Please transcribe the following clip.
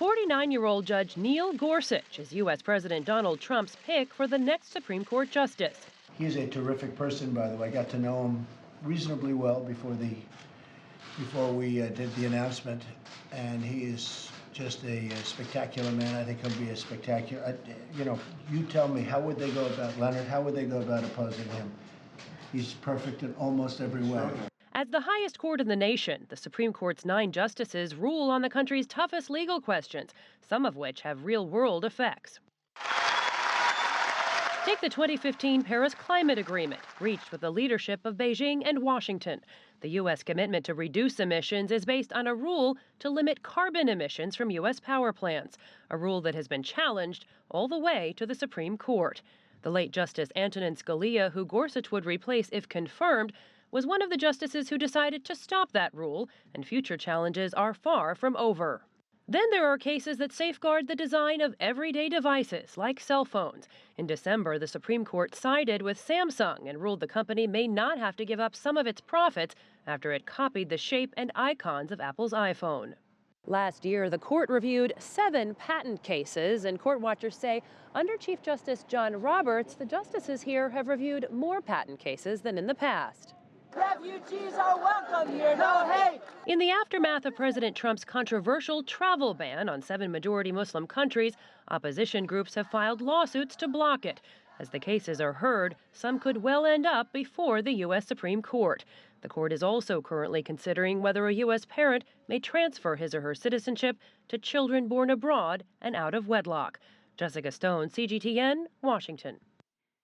49-year-old Judge Neil Gorsuch is U.S. President Donald Trump's pick for the next Supreme Court justice. He's a terrific person, by the way. I got to know him reasonably well before we did the announcement, and he is just a spectacular man. I think he'll be a spectacular. You tell me, how would they go about Leonard? How would they go about opposing him? He's perfect in almost every way. As the highest court in the nation, the Supreme Court's 9 justices rule on the country's toughest legal questions, some of which have real-world effects. Take the 2015 Paris Climate Agreement, reached with the leadership of Beijing and Washington. The U.S. commitment to reduce emissions is based on a rule to limit carbon emissions from U.S. power plants, a rule that has been challenged all the way to the Supreme Court. The late Justice Antonin Scalia, who Gorsuch would replace if confirmed, was one of the justices who decided to stop that rule, and future challenges are far from over. Then there are cases that safeguard the design of everyday devices, like cell phones. In December, the Supreme Court sided with Samsung and ruled the company may not have to give up some of its profits after it copied the shape and icons of Apple's iPhone. Last year, the court reviewed 7 patent cases, and court watchers say under Chief Justice John Roberts, the justices here have reviewed more patent cases than in the past. Refugees are welcome here, no hate! In the aftermath of President Trump's controversial travel ban on 7 majority Muslim countries, opposition groups have filed lawsuits to block it. As the cases are heard, some could well end up before the U.S. Supreme Court. The court is also currently considering whether a U.S. parent may transfer his or her citizenship to children born abroad and out of wedlock. Jessica Stone, CGTN, Washington.